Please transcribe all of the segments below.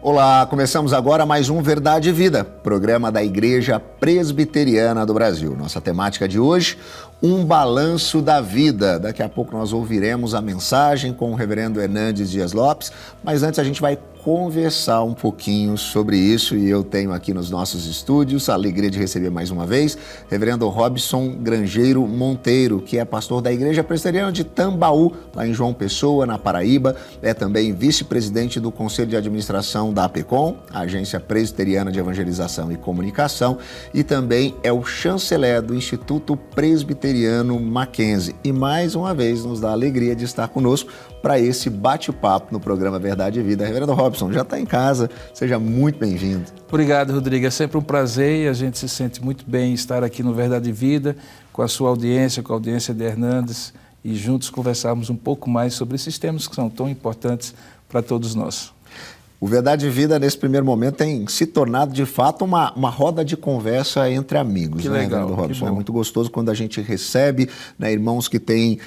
Olá, começamos agora mais um Verdade e Vida, programa da Igreja Presbiteriana do Brasil. Nossa temática de hoje, um balanço da vida. Daqui a pouco nós ouviremos a mensagem com o reverendo Hernandes Dias Lopes, mas antes a gente vai conversar um pouquinho sobre isso e eu tenho aqui nos nossos estúdios a alegria de receber mais uma vez reverendo Robson Grangeiro Monteiro, que é pastor da Igreja Presbiteriana de Tambaú, lá em João Pessoa, na Paraíba, é também vice-presidente do Conselho de Administração da APECOM, a Agência Presbiteriana de Evangelização e Comunicação, e também é o chanceler do Instituto Presbiteriano Mackenzie. E mais uma vez nos dá a alegria de estar conosco para esse bate-papo no programa Verdade e Vida. Reverendo Robson, já está em casa, seja muito bem-vindo. Obrigado, Rodrigo. É sempre um prazer e a gente se sente muito bem estar aqui no Verdade e Vida, com a sua audiência, com a audiência de Hernandes, e juntos conversarmos um pouco mais sobre esses temas que são tão importantes para todos nós. O Verdade e Vida, nesse primeiro momento, tem se tornado, de fato, uma roda de conversa entre amigos. Que né, legal, Robson? É muito gostoso quando a gente recebe irmãos que têm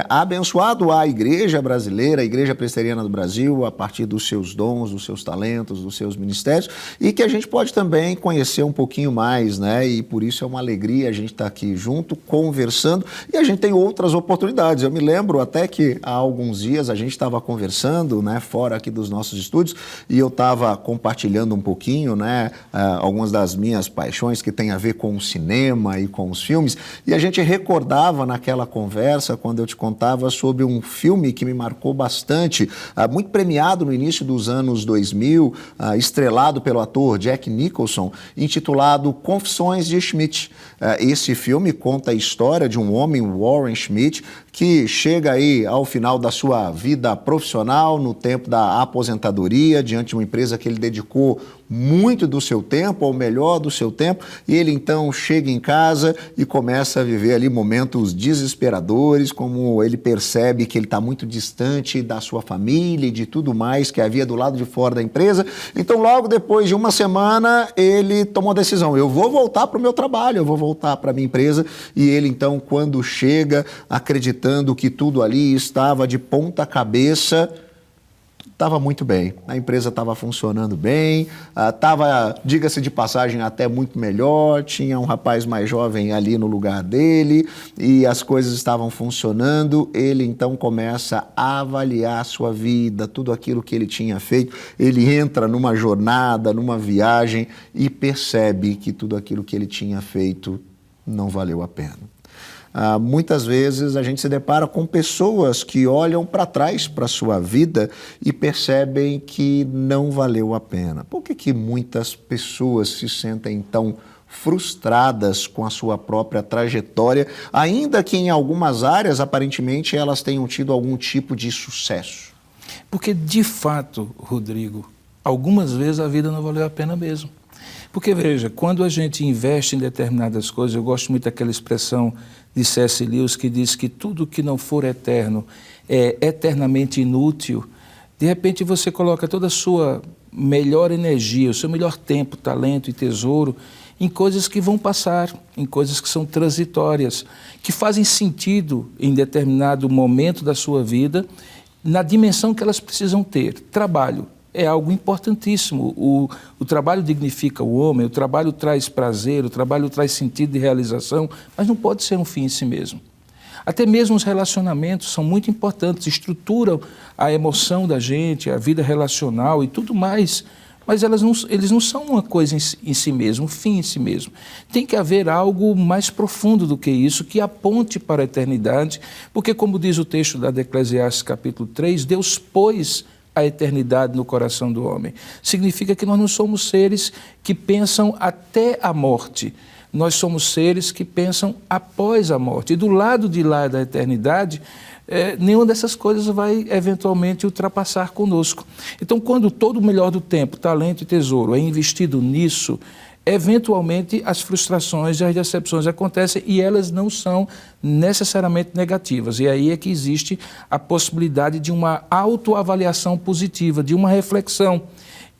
abençoado a Igreja brasileira, a Igreja Presbiteriana do Brasil, a partir dos seus dons, dos seus talentos, dos seus ministérios, e que a gente pode também conhecer um pouquinho mais, né? E por isso é uma alegria a gente estar aqui junto, conversando, e a gente tem outras oportunidades. Eu me lembro até que há alguns dias a gente estava conversando, né, fora aqui dos nossos estúdios, e eu estava compartilhando um pouquinho, né, algumas das minhas paixões que tem a ver com o cinema e com os filmes, e a gente recordava naquela conversa, quando eu te contava sobre um filme que me marcou bastante, muito premiado no início dos anos 2000, estrelado pelo ator Jack Nicholson, intitulado Confissões de Schmidt. Esse filme conta a história de um homem, Warren Schmidt, que chega aí ao final da sua vida profissional, no tempo da aposentadoria, diante de uma empresa que ele dedicou muito do seu tempo, ou melhor do seu tempo, e ele então chega em casa e começa a viver ali momentos desesperadores, como ele percebe que ele está muito distante da sua família e de tudo mais que havia do lado de fora da empresa. Então, logo depois de uma semana, ele tomou a decisão: eu vou voltar para o meu trabalho, eu vou voltar para a minha empresa. E ele então, quando chega, acreditando que tudo ali estava de ponta cabeça, estava muito bem, a empresa estava funcionando bem, estava, diga-se de passagem, até muito melhor, tinha um rapaz mais jovem ali no lugar dele e as coisas estavam funcionando. Ele então começa a avaliar a sua vida, tudo aquilo que ele tinha feito, ele entra numa jornada, numa viagem e percebe que tudo aquilo que ele tinha feito não valeu a pena. Muitas vezes a gente se depara com pessoas que olham para trás para a sua vida e percebem que não valeu a pena. Por que muitas pessoas se sentem tão frustradas com a sua própria trajetória, ainda que em algumas áreas, aparentemente, elas tenham tido algum tipo de sucesso? Porque, de fato, Rodrigo, algumas vezes a vida não valeu a pena mesmo. Porque, veja, quando a gente investe em determinadas coisas, eu gosto muito daquela expressão de C.S. Lewis que diz que tudo que não for eterno é eternamente inútil. De repente você coloca toda a sua melhor energia, o seu melhor tempo, talento e tesouro em coisas que vão passar, em coisas que são transitórias, que fazem sentido em determinado momento da sua vida, na dimensão que elas precisam ter. Trabalho é algo importantíssimo. O trabalho dignifica o homem, o trabalho traz prazer, o trabalho traz sentido de realização, mas não pode ser um fim em si mesmo. Até mesmo os relacionamentos são muito importantes, estruturam a emoção da gente, a vida relacional e tudo mais, mas eles não são uma coisa em si mesmo, um fim em si mesmo. Tem que haver algo mais profundo do que isso, que aponte para a eternidade, porque, como diz o texto da Eclesiastes capítulo 3, Deus pôs a eternidade no coração do homem. Significa que nós não somos seres que pensam até a morte. Nós somos seres que pensam após a morte. E do lado de lá da eternidade, nenhuma dessas coisas vai eventualmente ultrapassar conosco. Então, quando todo o melhor do tempo, talento e tesouro é investido nisso, eventualmente as frustrações e as decepções acontecem e elas não são necessariamente negativas. E aí é que existe a possibilidade de uma autoavaliação positiva, de uma reflexão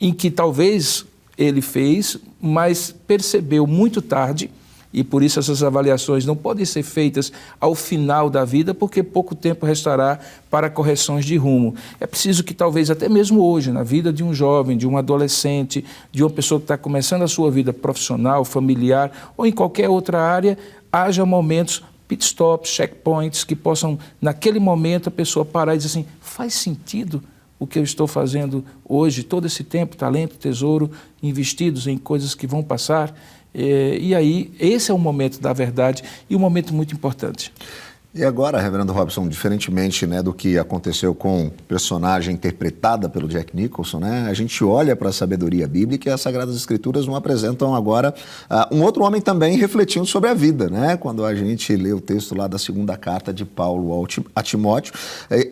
em que talvez ele fez, mas percebeu muito tarde e por isso essas avaliações não podem ser feitas ao final da vida, porque pouco tempo restará para correções de rumo. É preciso que talvez até mesmo hoje, na vida de um jovem, de um adolescente, de uma pessoa que está começando a sua vida profissional, familiar ou em qualquer outra área, haja momentos, pit stops, checkpoints, que possam, naquele momento, a pessoa parar e dizer assim, faz sentido o que eu estou fazendo hoje, todo esse tempo, talento, tesouro, investidos em coisas que vão passar? E aí, esse é o momento da verdade e um momento muito importante. E agora, reverendo Robson, diferentemente, né, do que aconteceu com o personagem interpretada pelo Jack Nicholson, né, a gente olha para a sabedoria bíblica e as Sagradas Escrituras nos apresentam agora um outro homem também refletindo sobre a vida, né? Quando a gente lê o texto lá da segunda carta de Paulo a Timóteo,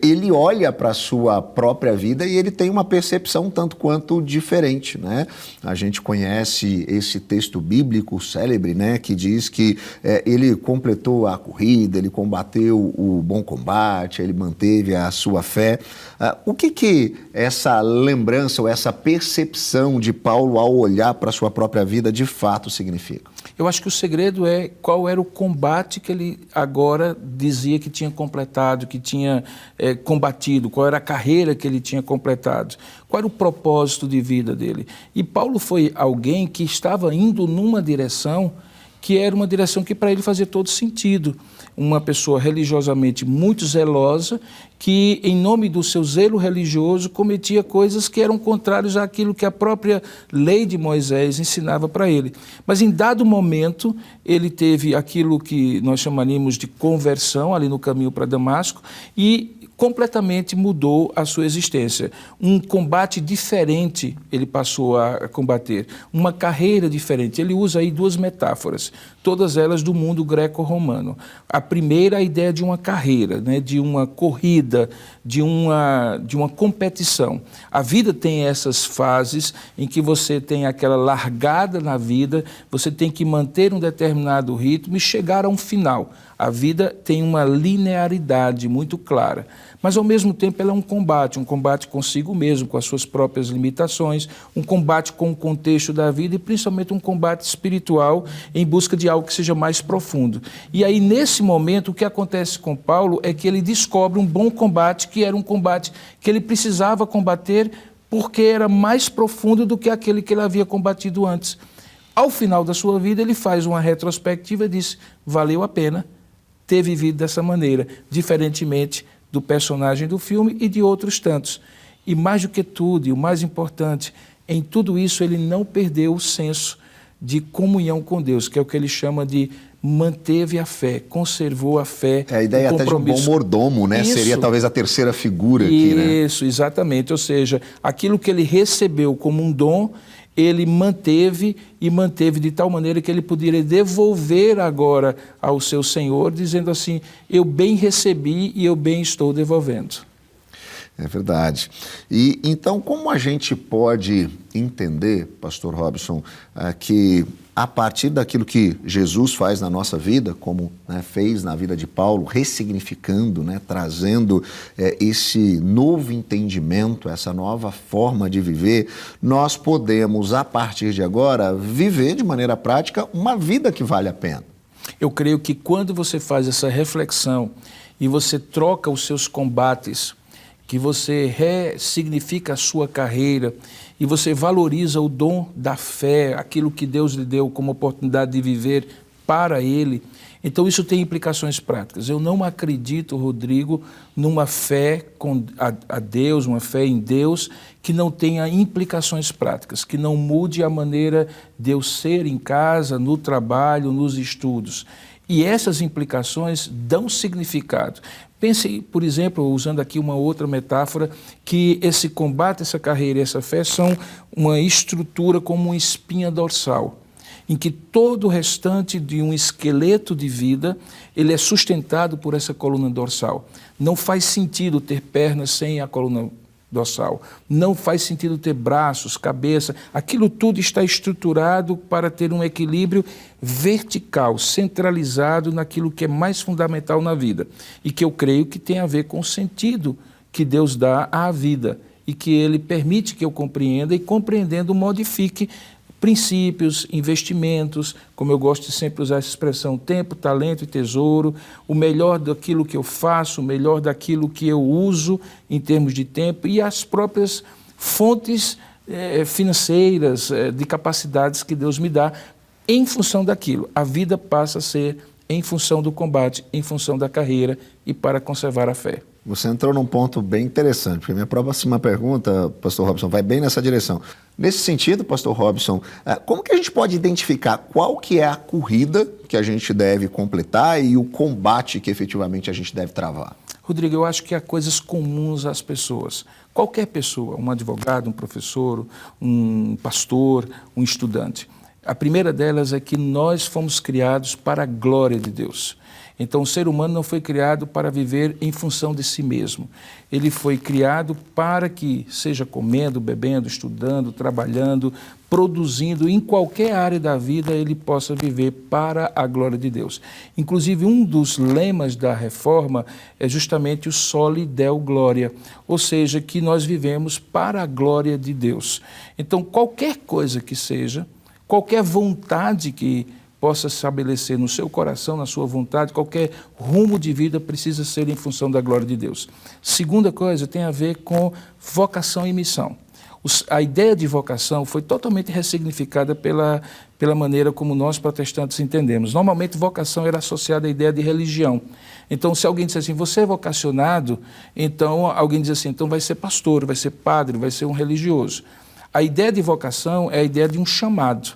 ele olha para a sua própria vida e ele tem uma percepção tanto quanto diferente, né? A gente conhece esse texto bíblico célebre, né, que diz que ele completou a corrida, ele combateu o bom combate, ele manteve a sua fé. O que essa lembrança ou essa percepção de Paulo ao olhar para a sua própria vida de fato significa? Eu acho que o segredo é qual era o combate que ele agora dizia que tinha completado, que tinha combatido, qual era a carreira que ele tinha completado, qual era o propósito de vida dele. E Paulo foi alguém que estava indo numa direção que era uma direção que para ele fazia todo sentido. Uma pessoa religiosamente muito zelosa, que em nome do seu zelo religioso cometia coisas que eram contrárias àquilo que a própria lei de Moisés ensinava para ele. Mas em dado momento, ele teve aquilo que nós chamaríamos de conversão ali no caminho para Damasco e completamente mudou a sua existência. Um combate diferente ele passou a combater, uma carreira diferente. Ele usa aí duas metáforas, todas elas do mundo greco-romano. A primeira, a ideia de uma carreira, né, de uma corrida, de uma competição. A vida tem essas fases em que você tem aquela largada na vida, você tem que manter um determinado ritmo e chegar a um final. A vida tem uma linearidade muito clara, mas ao mesmo tempo ela é um combate consigo mesmo, com as suas próprias limitações, um combate com o contexto da vida e principalmente um combate espiritual em busca de algo que seja mais profundo. E aí nesse momento o que acontece com Paulo é que ele descobre um bom combate, que era um combate que ele precisava combater porque era mais profundo do que aquele que ele havia combatido antes. Ao final da sua vida ele faz uma retrospectiva e diz, valeu a pena ter vivido dessa maneira, diferentemente do personagem do filme e de outros tantos. E mais do que tudo, e o mais importante, em tudo isso ele não perdeu o senso de comunhão com Deus, que é o que ele chama de manteve a fé, conservou a fé. A ideia até de um bom mordomo, né? Isso. Seria talvez a terceira figura aqui, né? Isso, exatamente. Ou seja, aquilo que ele recebeu como um dom, ele manteve e manteve de tal maneira que ele poderia devolver agora ao seu Senhor, dizendo assim, eu bem recebi e eu bem estou devolvendo. É verdade. E então, como a gente pode entender, pastor Robson, que a partir daquilo que Jesus faz na nossa vida, como fez na vida de Paulo, ressignificando, trazendo esse novo entendimento, essa nova forma de viver, nós podemos, a partir de agora, viver de maneira prática uma vida que vale a pena. Eu creio que quando você faz essa reflexão e você troca os seus combates, que você ressignifica a sua carreira e você valoriza o dom da fé, aquilo que Deus lhe deu como oportunidade de viver para Ele, então isso tem implicações práticas. Eu não acredito, Rodrigo, numa fé a Deus, uma fé em Deus, que não tenha implicações práticas, que não mude a maneira de eu ser em casa, no trabalho, nos estudos. E essas implicações dão significado. Pense, por exemplo, usando aqui uma outra metáfora, que esse combate, essa carreira e essa fé são uma estrutura como uma espinha dorsal, em que todo o restante de um esqueleto de vida, ele é sustentado por essa coluna dorsal. Não faz sentido ter pernas sem a coluna dorsal. Não faz sentido ter braços, cabeça. Aquilo tudo está estruturado para ter um equilíbrio vertical, centralizado naquilo que é mais fundamental na vida. E que eu creio que tem a ver com o sentido que Deus dá à vida. E que Ele permite que eu compreenda e, compreendendo, modifique princípios, investimentos, como eu gosto de sempre usar essa expressão, tempo, talento e tesouro, o melhor daquilo que eu faço, o melhor daquilo que eu uso em termos de tempo e as próprias fontes financeiras, de capacidades que Deus me dá em função daquilo. A vida passa a ser em função do combate, em função da carreira e para conservar a fé. Você entrou num ponto bem interessante, porque a minha próxima pergunta, pastor Robson, vai bem nessa direção. Nesse sentido, pastor Robson, como que a gente pode identificar qual que é a corrida que a gente deve completar e o combate que efetivamente a gente deve travar? Rodrigo, eu acho que há coisas comuns às pessoas. Qualquer pessoa, um advogado, um professor, um pastor, um estudante. A primeira delas é que nós fomos criados para a glória de Deus. Então, o ser humano não foi criado para viver em função de si mesmo. Ele foi criado para que, seja comendo, bebendo, estudando, trabalhando, produzindo, em qualquer área da vida, ele possa viver para a glória de Deus. Inclusive, um dos lemas da reforma é justamente o Soli Deo Gloria, ou seja, que nós vivemos para a glória de Deus. Então, qualquer coisa que seja, qualquer vontade que possa estabelecer no seu coração, na sua vontade, qualquer rumo de vida precisa ser em função da glória de Deus. Segunda coisa tem a ver com vocação e missão. A ideia de vocação foi totalmente ressignificada pela maneira como nós protestantes entendemos. Normalmente, vocação era associada à ideia de religião. Então, se alguém disser assim, você é vocacionado, então alguém diz assim, então vai ser pastor, vai ser padre, vai ser um religioso. A ideia de vocação é a ideia de um chamado.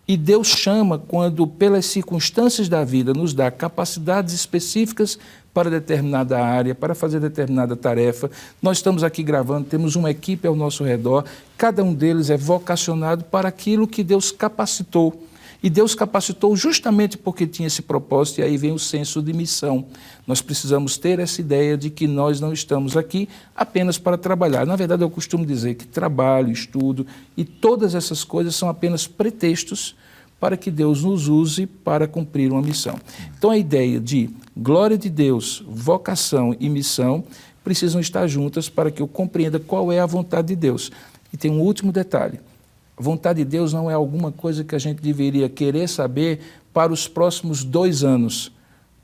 E Deus chama quando, pelas circunstâncias da vida, nos dá capacidades específicas para determinada área, para fazer determinada tarefa. Nós estamos aqui gravando, temos uma equipe ao nosso redor, cada um deles é vocacionado para aquilo que Deus capacitou. E Deus capacitou justamente porque tinha esse propósito, e aí vem o senso de missão. Nós precisamos ter essa ideia de que nós não estamos aqui apenas para trabalhar. Na verdade, eu costumo dizer que trabalho, estudo e todas essas coisas são apenas pretextos para que Deus nos use para cumprir uma missão. Então, a ideia de glória de Deus, vocação e missão precisam estar juntas para que eu compreenda qual é a vontade de Deus. E tem um último detalhe. A vontade de Deus não é alguma coisa que a gente deveria querer saber para os próximos 2 anos,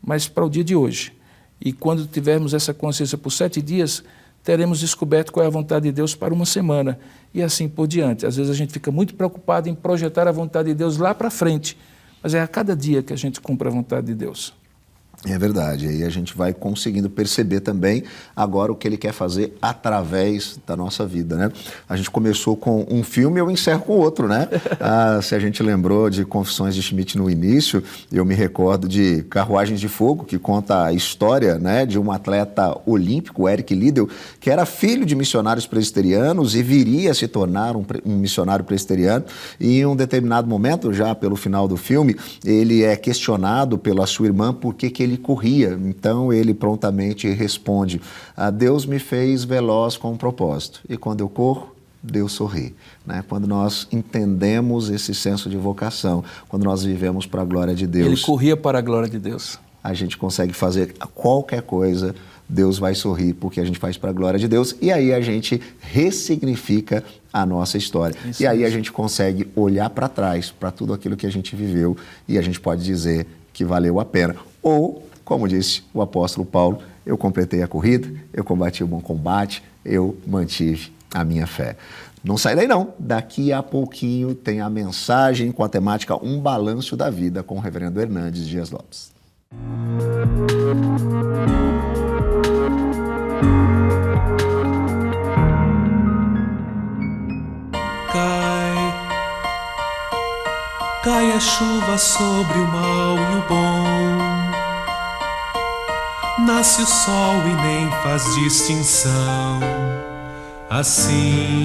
mas para o dia de hoje. E quando tivermos essa consciência por 7 dias, teremos descoberto qual é a vontade de Deus para uma semana e assim por diante. Às vezes a gente fica muito preocupado em projetar a vontade de Deus lá para frente, mas é a cada dia que a gente cumpre a vontade de Deus. É verdade, aí a gente vai conseguindo perceber também agora o que ele quer fazer através da nossa vida, né? A gente começou com um filme, eu encerro com outro, né? Se a gente lembrou de Confissões de Schmidt no início, eu me recordo de Carruagens de Fogo, que conta a história, né, de um atleta olímpico, Eric Liddell, que era filho de missionários presbiterianos e viria a se tornar um missionário presbiteriano, e em um determinado momento, já pelo final do filme, ele é questionado pela sua irmã por que ele corria. Então ele prontamente responde: Deus me fez veloz com um propósito, e quando eu corro, Deus sorri. Né? Quando nós entendemos esse senso de vocação, quando nós vivemos para a glória de Deus, ele corria para a glória de Deus. A gente consegue fazer qualquer coisa, Deus vai sorrir porque a gente faz para a glória de Deus, e aí a gente ressignifica a nossa história. Isso, e aí a gente consegue olhar para trás, para tudo aquilo que a gente viveu, e a gente pode dizer que valeu a pena. Ou, como disse o apóstolo Paulo, eu completei a corrida, eu combati o bom combate, eu mantive a minha fé. Não sai daí não, daqui a pouquinho tem a mensagem com a temática Um Balanço da Vida com o reverendo Hernandes Dias Lopes. Cai a chuva sobre o mal e o bom, nasce o sol e nem faz distinção. Assim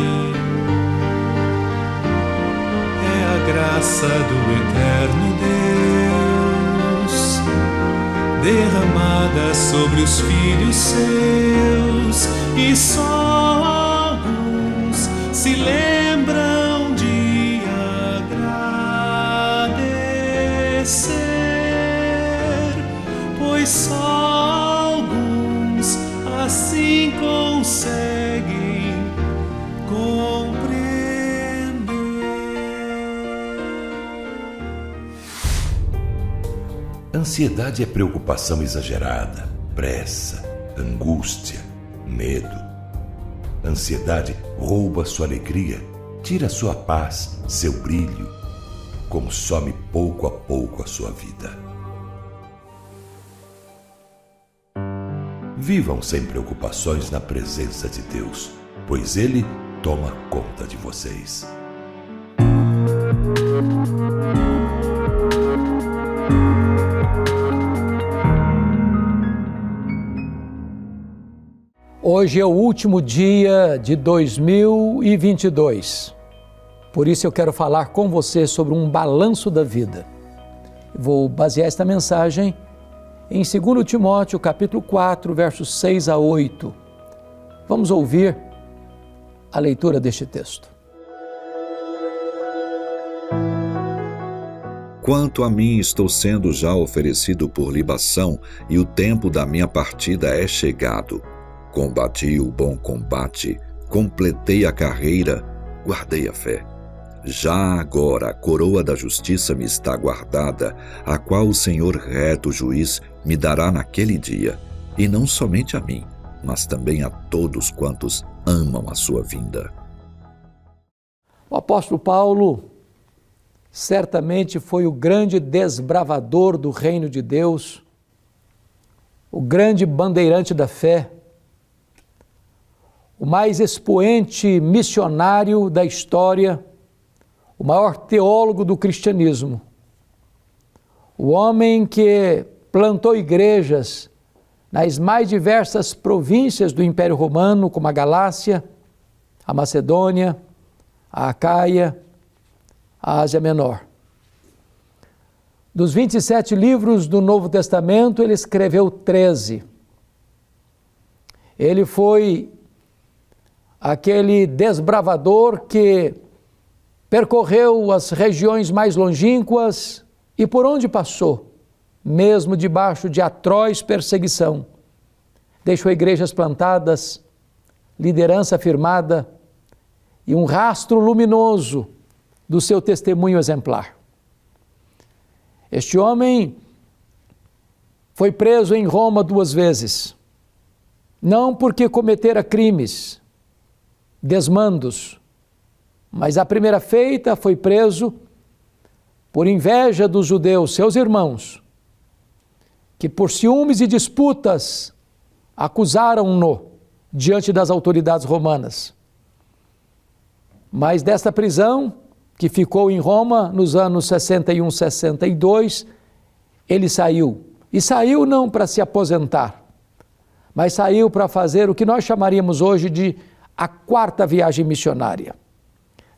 é a graça do eterno Deus, derramada sobre os filhos seus, e só alguns se lembram de agradecer, pois só alguns assim conseguem compreender. Ansiedade é preocupação exagerada, pressa, angústia, medo. Ansiedade rouba sua alegria, tira sua paz, seu brilho, consome pouco a pouco a sua vida. Vivam sem preocupações na presença de Deus, pois Ele toma conta de vocês. Hoje é o último dia de 2022. Por isso eu quero falar com você sobre um balanço da vida. Vou basear esta mensagem em 2 Timóteo, capítulo 4, versos 6 a 8. Vamos ouvir a leitura deste texto. Quanto a mim, estou sendo já oferecido por libação, e o tempo da minha partida é chegado. Combati o bom combate, completei a carreira, guardei a fé. Já agora a coroa da justiça me está guardada, a qual o Senhor reto juiz me dará naquele dia, e não somente a mim, mas também a todos quantos amam a sua vinda. O apóstolo Paulo certamente foi o grande desbravador do reino de Deus, o grande bandeirante da fé, o mais expoente missionário da história, o maior teólogo do cristianismo, o homem que plantou igrejas nas mais diversas províncias do Império Romano, como a Galácia, a Macedônia, a Acaia, a Ásia Menor. Dos 27 livros do Novo Testamento, ele escreveu 13. Ele foi aquele desbravador que percorreu as regiões mais longínquas e por onde passou, mesmo debaixo de atroz perseguição, deixou igrejas plantadas, liderança firmada e um rastro luminoso do seu testemunho exemplar. Este homem foi preso em Roma 2 vezes, não porque cometera crimes, desmandos, mas a primeira feita foi preso por inveja dos judeus, seus irmãos, que por ciúmes e disputas acusaram-no diante das autoridades romanas. Mas desta prisão, que ficou em Roma nos anos 61, 62, ele saiu. E saiu não para se aposentar, mas saiu para fazer o que nós chamaríamos hoje de a 4ª viagem missionária,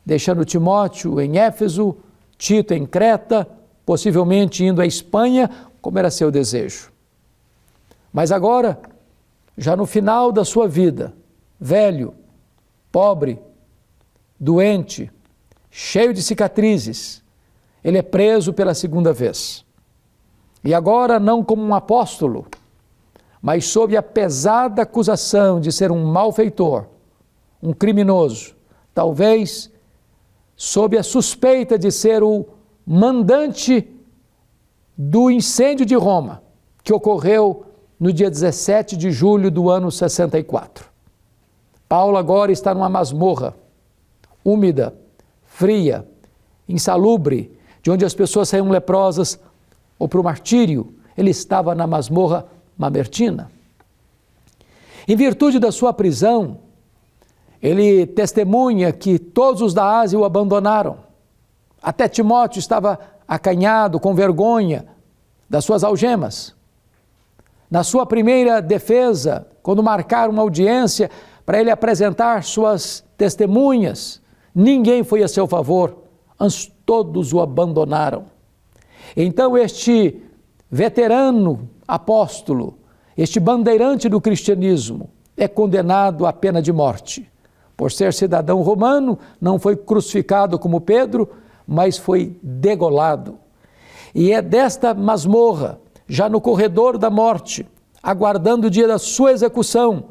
deixando Timóteo em Éfeso, Tito em Creta, possivelmente indo à Espanha, como era seu desejo. Mas agora, já no final da sua vida, velho, pobre, doente, cheio de cicatrizes, ele é preso pela 2ª vez. E agora não como um apóstolo, mas sob a pesada acusação de ser um malfeitor, um criminoso, talvez sob a suspeita de ser o mandante do incêndio de Roma, que ocorreu no dia 17 de julho do ano 64. Paulo agora está numa masmorra, úmida, fria, insalubre, de onde as pessoas saíam leprosas ou para o martírio. Ele estava na masmorra mamertina. Em virtude da sua prisão, ele testemunha que todos os da Ásia o abandonaram. Até Timóteo estava acanhado, com vergonha das suas algemas. Na sua primeira defesa, quando marcaram uma audiência para ele apresentar suas testemunhas, ninguém foi a seu favor, antes todos o abandonaram. Então este veterano apóstolo, este bandeirante do cristianismo, é condenado à pena de morte. Por ser cidadão romano, não foi crucificado como Pedro, mas foi degolado. E é desta masmorra, já no corredor da morte, aguardando o dia da sua execução,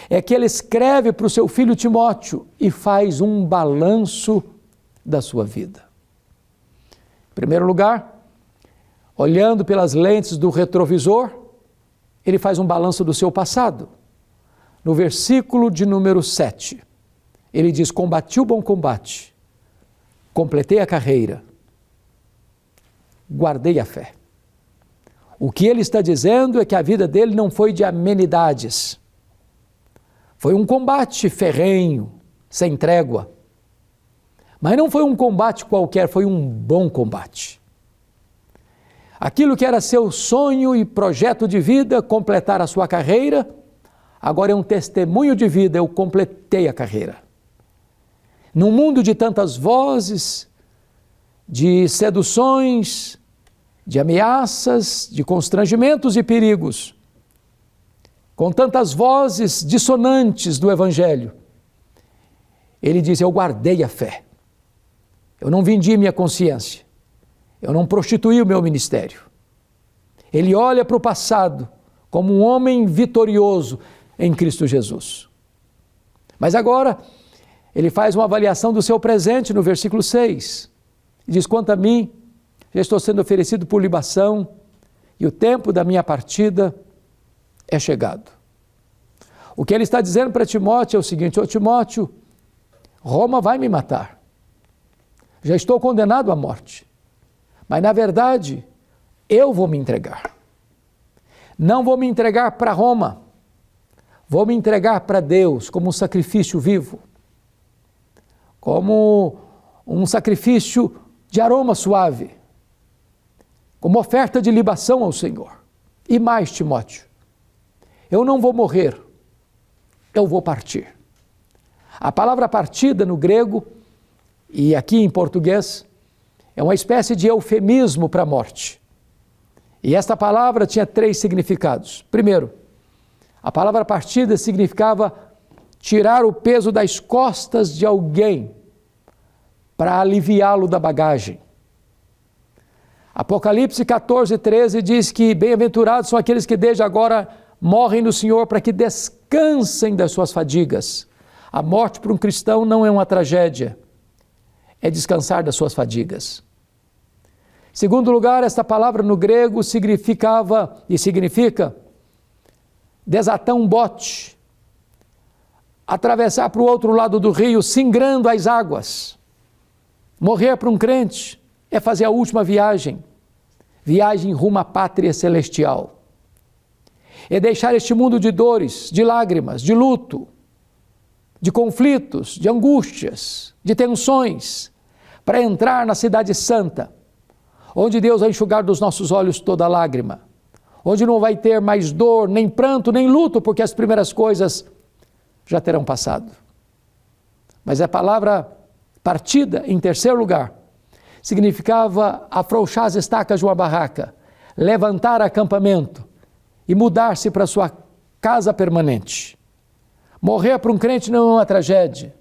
é que ele escreve para o seu filho Timóteo e faz um balanço da sua vida. Em primeiro lugar, olhando pelas lentes do retrovisor, ele faz um balanço do seu passado. No versículo de número 7, ele diz: combati o bom combate, completei a carreira, guardei a fé. O que ele está dizendo é que a vida dele não foi de amenidades. Foi um combate ferrenho, sem trégua. Mas não foi um combate qualquer, foi um bom combate. Aquilo que era seu sonho e projeto de vida, completar a sua carreira, agora é um testemunho de vida: eu completei a carreira. Num mundo de tantas vozes, de seduções, de ameaças, de constrangimentos e perigos, com tantas vozes dissonantes do Evangelho, ele diz: eu guardei a fé, eu não vendi minha consciência, eu não prostituí o meu ministério. Ele olha para o passado como um homem vitorioso em Cristo Jesus. Mas agora, ele faz uma avaliação do seu presente no versículo 6. E diz: quanto a mim, já estou sendo oferecido por libação, e o tempo da minha partida é chegado. O que ele está dizendo para Timóteo é o seguinte: ô Timóteo, Roma vai me matar. Já estou condenado à morte. Mas na verdade, eu vou me entregar. Não vou me entregar para Roma. Vou me entregar para Deus como um sacrifício vivo. Como um sacrifício de aroma suave. Como oferta de libação ao Senhor. E mais, Timóteo, eu não vou morrer, eu vou partir. A palavra partida no grego, e aqui em português, é uma espécie de eufemismo para a morte. E esta palavra tinha 3 significados. Primeiro, a palavra partida significava tirar o peso das costas de alguém para aliviá-lo da bagagem. Apocalipse 14:13 diz que bem-aventurados são aqueles que desde agora morrem no Senhor para que descansem das suas fadigas. A morte para um cristão não é uma tragédia, é descansar das suas fadigas. Segundo lugar, esta palavra no grego significava e significa desatar um bote, atravessar para o outro lado do rio, singrando as águas. Morrer para um crente é fazer a última viagem, viagem rumo à pátria celestial. É deixar este mundo de dores, de lágrimas, de luto, de conflitos, de angústias, de tensões, para entrar na cidade santa, onde Deus vai enxugar dos nossos olhos toda lágrima, onde não vai ter mais dor, nem pranto, nem luto, porque as primeiras coisas já terão passado. Mas a palavra partida, em terceiro lugar, significava afrouxar as estacas de uma barraca, levantar acampamento e mudar-se para sua casa permanente. Morrer para um crente não é uma tragédia,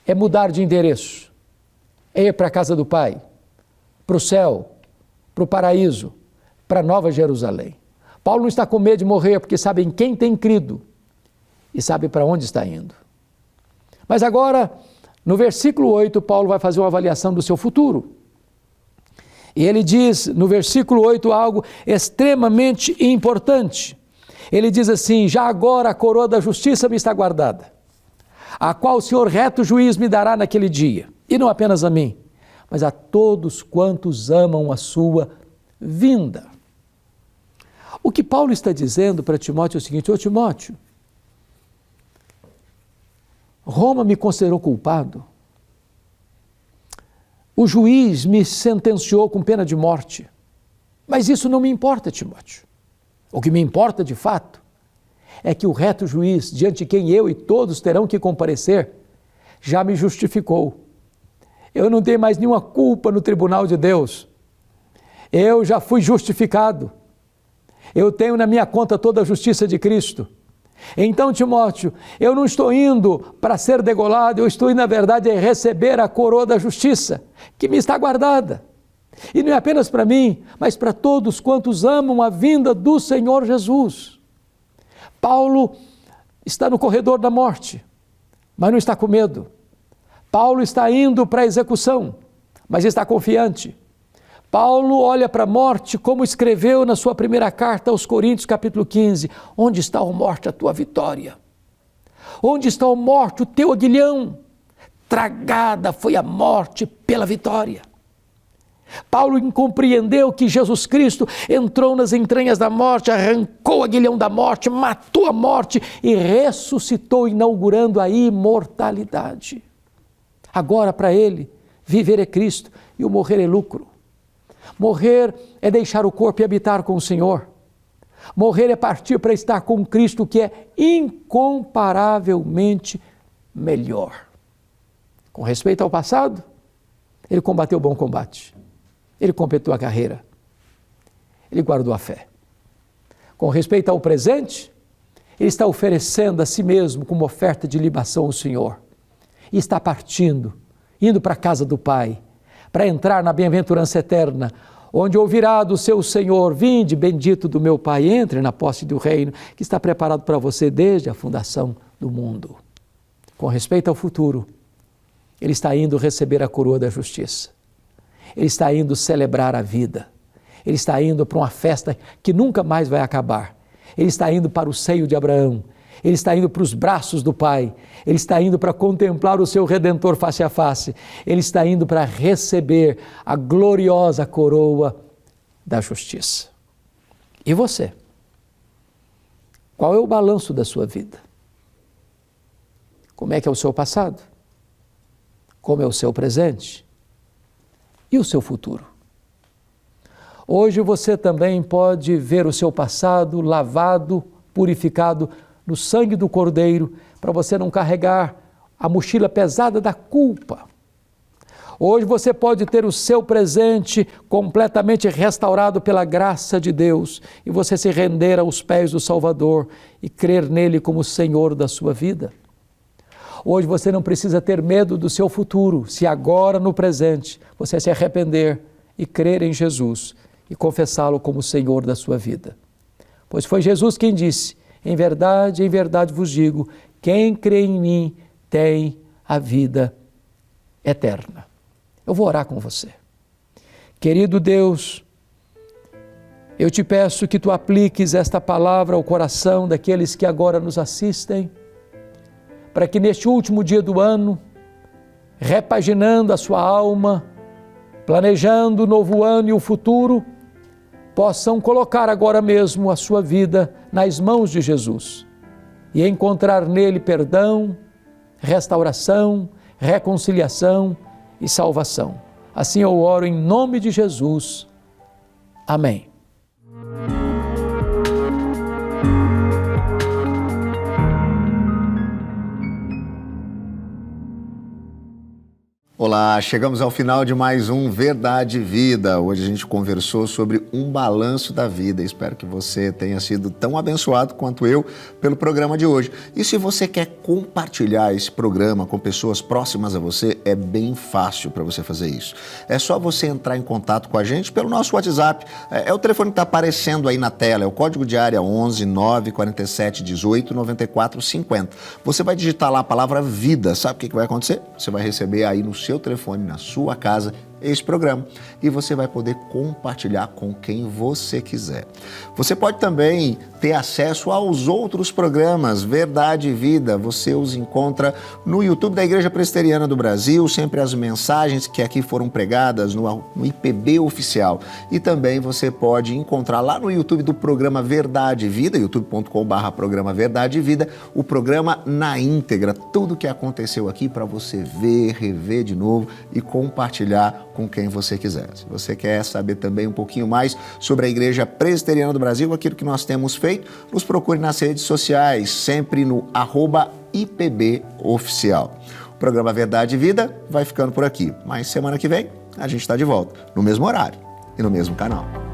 é mudar de endereço, é ir para a casa do Pai, para o céu, para o paraíso, para a Nova Jerusalém. Paulo não está com medo de morrer porque sabe em quem tem crido e sabe para onde está indo. Mas agora, no versículo 8, Paulo vai fazer uma avaliação do seu futuro. E ele diz no versículo 8 algo extremamente importante. Ele diz assim: já agora a coroa da justiça me está guardada, a qual o Senhor reto juiz me dará naquele dia, e não apenas a mim, mas a todos quantos amam a sua vinda. O que Paulo está dizendo para Timóteo é o seguinte: ô Timóteo, Roma me considerou culpado, o juiz me sentenciou com pena de morte, mas isso não me importa, Timóteo. O que me importa de fato é que o reto juiz, diante de quem eu e todos terão que comparecer, já me justificou. Eu não tenho mais nenhuma culpa no tribunal de Deus. Eu já fui justificado. Eu tenho na minha conta toda a justiça de Cristo. Então, Timóteo, eu não estou indo para ser degolado, eu estou indo, na verdade, a receber a coroa da justiça, que me está guardada. E não é apenas para mim, mas para todos quantos amam a vinda do Senhor Jesus. Paulo está no corredor da morte, mas não está com medo. Paulo está indo para a execução, mas está confiante. Paulo olha para a morte como escreveu na sua primeira carta aos Coríntios, capítulo 15. Onde está, ó morte, a tua vitória? Onde está, ó morte, o teu aguilhão? Tragada foi a morte pela vitória. Paulo compreendeu que Jesus Cristo entrou nas entranhas da morte, arrancou o aguilhão da morte, matou a morte e ressuscitou, inaugurando a imortalidade. Agora, para ele, viver é Cristo e o morrer é lucro. Morrer é deixar o corpo e habitar com o Senhor. Morrer é partir para estar com Cristo, que é incomparavelmente melhor. Com respeito ao passado, ele combateu o bom combate. Ele completou a carreira. Ele guardou a fé. Com respeito ao presente, ele está oferecendo a si mesmo como oferta de libação ao Senhor. E está partindo, indo para a casa do Pai, para entrar na bem-aventurança eterna, onde ouvirá do seu Senhor: vinde, bendito do meu Pai, entre na posse do reino que está preparado para você desde a fundação do mundo. Com respeito ao futuro, ele está indo receber a coroa da justiça. Ele está indo celebrar a vida. Ele está indo para uma festa que nunca mais vai acabar. Ele está indo para o seio de Abraão. Ele está indo para os braços do Pai. Ele está indo para contemplar o seu Redentor face a face. Ele está indo para receber a gloriosa coroa da justiça. E você? Qual é o balanço da sua vida? Como é que é o seu passado? Como é o seu presente? E o seu futuro? Hoje você também pode ver o seu passado lavado, purificado no sangue do Cordeiro, para você não carregar a mochila pesada da culpa. Hoje você pode ter o seu presente completamente restaurado pela graça de Deus e você se render aos pés do Salvador e crer nele como Senhor da sua vida. Hoje você não precisa ter medo do seu futuro, se agora no presente você se arrepender e crer em Jesus e confessá-lo como Senhor da sua vida. Pois foi Jesus quem disse: em verdade vos digo, quem crê em mim tem a vida eterna. Eu vou orar com você. Querido Deus, eu te peço que tu apliques esta palavra ao coração daqueles que agora nos assistem, para que neste último dia do ano, repaginando a sua alma, planejando o novo ano e o futuro, possam colocar agora mesmo a sua vida nas mãos de Jesus e encontrar nele perdão, restauração, reconciliação e salvação. Assim eu oro em nome de Jesus. Amém. Olá, chegamos ao final de mais um Verdade e Vida. Hoje a gente conversou sobre um balanço da vida. Espero que você tenha sido tão abençoado quanto eu pelo programa de hoje. E se você quer compartilhar esse programa com pessoas próximas a você, é bem fácil para você fazer isso. É só você entrar em contato com a gente pelo nosso WhatsApp. É o telefone que está aparecendo aí na tela, é o código de área 11 947 18 94 50. Você vai digitar lá a palavra vida. Sabe o que vai acontecer? Você vai receber aí no seu telefone, na sua casa, esse programa e você vai poder compartilhar com quem você quiser. Você pode também ter acesso aos outros programas Verdade e Vida. Você os encontra no YouTube da Igreja Presbiteriana do Brasil, sempre as mensagens que aqui foram pregadas no IPB Oficial. E também você pode encontrar lá no YouTube do programa Verdade e Vida, youtube.com/programa Verdade e Vida, o programa na íntegra, tudo que aconteceu aqui para você ver, rever de novo e compartilhar com quem você quiser. Se você quer saber também um pouquinho mais sobre a Igreja Presbiteriana do Brasil, aquilo que nós temos feito, nos procure nas redes sociais, sempre no @IPB Oficial. O programa Verdade e Vida vai ficando por aqui, mas semana que vem a gente está de volta, no mesmo horário e no mesmo canal.